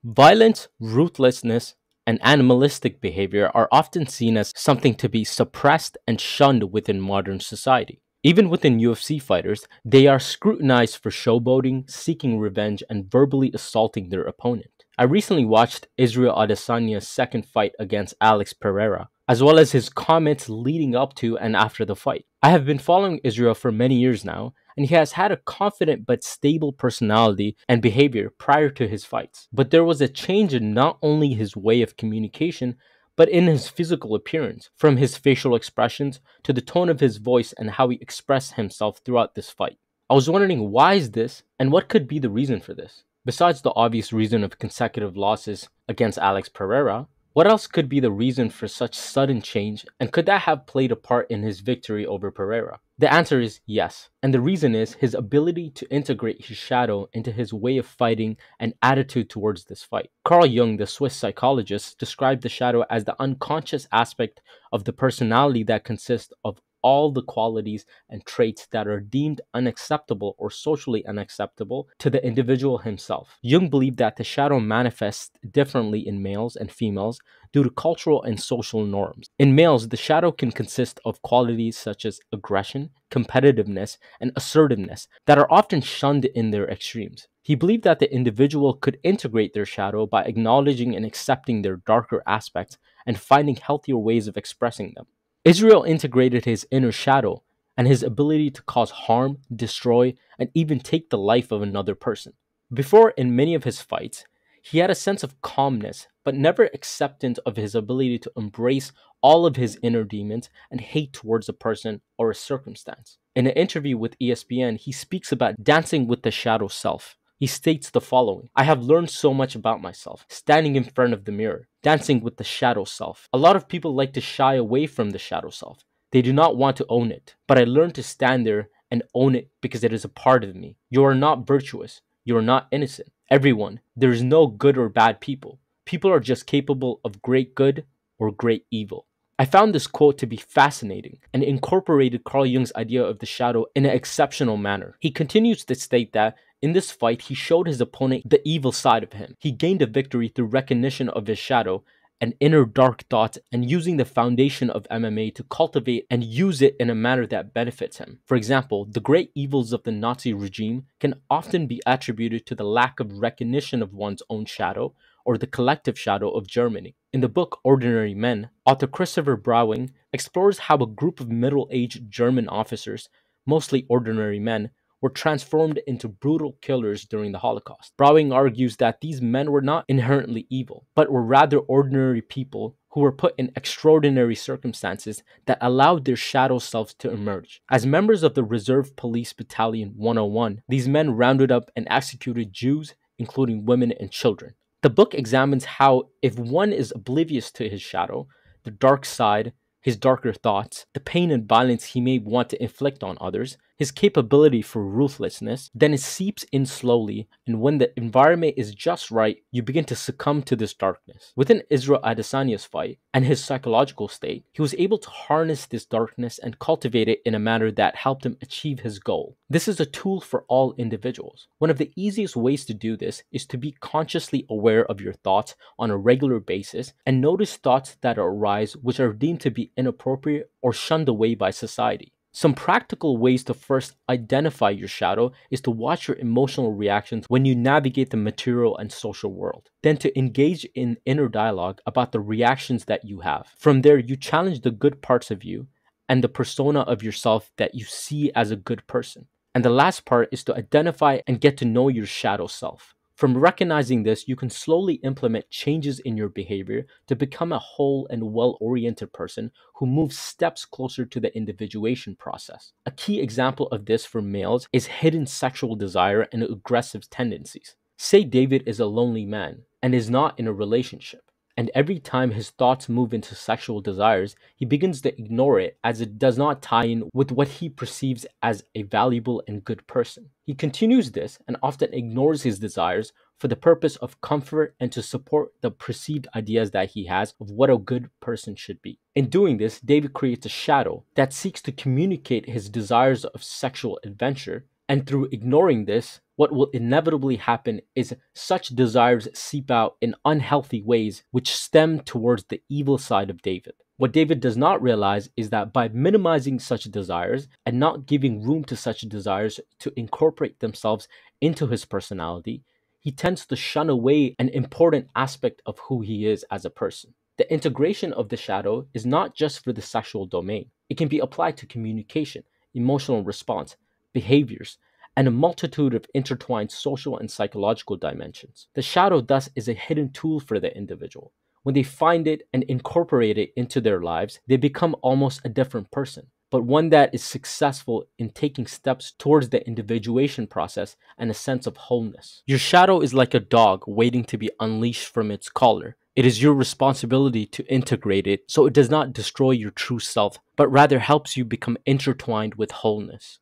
Violence, ruthlessness, and animalistic behavior are often seen as something to be suppressed and shunned within modern society. Even within UFC fighters, they are scrutinized for showboating, seeking revenge, and verbally assaulting their opponent. I recently watched Israel Adesanya's second fight against Alex Pereira, as well as his comments leading up to and after the fight. I have been following Israel for many years now, and he has had a confident but stable personality and behavior prior to his fights. But there was a change in not only his way of communication, but in his physical appearance, from his facial expressions to the tone of his voice and how he expressed himself throughout this fight. I was wondering, why is this and what could be the reason for this? Besides the obvious reason of consecutive losses against Alex Pereira, what else could be the reason for such sudden change, and could that have played a part in his victory over Pereira? The answer is yes, and the reason is his ability to integrate his shadow into his way of fighting and attitude towards this fight. Carl Jung, the Swiss psychologist, described the shadow as the unconscious aspect of the personality that consists of all the qualities and traits that are deemed unacceptable or socially unacceptable to the individual himself. Jung believed that the shadow manifests differently in males and females due to cultural and social norms. In males, the shadow can consist of qualities such as aggression, competitiveness, and assertiveness that are often shunned in their extremes. He believed that the individual could integrate their shadow by acknowledging and accepting their darker aspects and finding healthier ways of expressing them. Israel integrated his inner shadow and his ability to cause harm, destroy, and even take the life of another person. Before, in many of his fights, he had a sense of calmness, but never acceptance of his ability to embrace all of his inner demons and hate towards a person or a circumstance. In an interview with ESPN, he speaks about dancing with the shadow self. He states the following: I have learned so much about myself, standing in front of the mirror, dancing with the shadow self. A lot of people like to shy away from the shadow self. They do not want to own it. But I learned to stand there and own it because it is a part of me. You are not virtuous. You are not innocent. Everyone, there is no good or bad people. People are just capable of great good or great evil. I found this quote to be fascinating and incorporated Carl Jung's idea of the shadow in an exceptional manner. He continues to state that in this fight, he showed his opponent the evil side of him. He gained a victory through recognition of his shadow and inner dark thoughts, and using the foundation of MMA to cultivate and use it in a manner that benefits him. For example, the great evils of the Nazi regime can often be attributed to the lack of recognition of one's own shadow or the collective shadow of Germany. In the book Ordinary Men, author Christopher Browning explores how a group of middle-aged German officers, mostly ordinary men, were transformed into brutal killers during the Holocaust. Browning argues that these men were not inherently evil, but were rather ordinary people who were put in extraordinary circumstances that allowed their shadow selves to emerge. As members of the Reserve Police Battalion 101, these men rounded up and executed Jews, including women and children. The book examines how, if one is oblivious to his shadow, the dark side, his darker thoughts, the pain and violence he may want to inflict on others, his capability for ruthlessness, then it seeps in slowly, and when the environment is just right, you begin to succumb to this darkness. Within Israel Adesanya's fight and his psychological state, he was able to harness this darkness and cultivate it in a manner that helped him achieve his goal. This is a tool for all individuals. One of the easiest ways to do this is to be consciously aware of your thoughts on a regular basis and notice thoughts that arise which are deemed to be inappropriate or shunned away by society. Some practical ways to first identify your shadow is to watch your emotional reactions when you navigate the material and social world. Then to engage in inner dialogue about the reactions that you have. From there, you challenge the good parts of you and the persona of yourself that you see as a good person. And the last part is to identify and get to know your shadow self. From recognizing this, you can slowly implement changes in your behavior to become a whole and well-oriented person who moves steps closer to the individuation process. A key example of this for males is hidden sexual desire and aggressive tendencies. Say David is a lonely man and is not in a relationship, and every time his thoughts move into sexual desires, he begins to ignore it as it does not tie in with what he perceives as a valuable and good person. He continues this and often ignores his desires for the purpose of comfort and to support the perceived ideas that he has of what a good person should be. In doing this, David creates a shadow that seeks to communicate his desires of sexual adventure And through ignoring this, what will inevitably happen is such desires seep out in unhealthy ways, which stem towards the evil side of David. What David does not realize is that by minimizing such desires and not giving room to such desires to incorporate themselves into his personality, he tends to shun away an important aspect of who he is as a person. The integration of the shadow is not just for the sexual domain. It can be applied to communication, emotional response, behaviors, and a multitude of intertwined social and psychological dimensions. The shadow, thus, is a hidden tool for the individual. When they find it and incorporate it into their lives, they become almost a different person, but one that is successful in taking steps towards the individuation process and a sense of wholeness. Your shadow is like a dog waiting to be unleashed from its collar. It is your responsibility to integrate it so it does not destroy your true self, but rather helps you become intertwined with wholeness.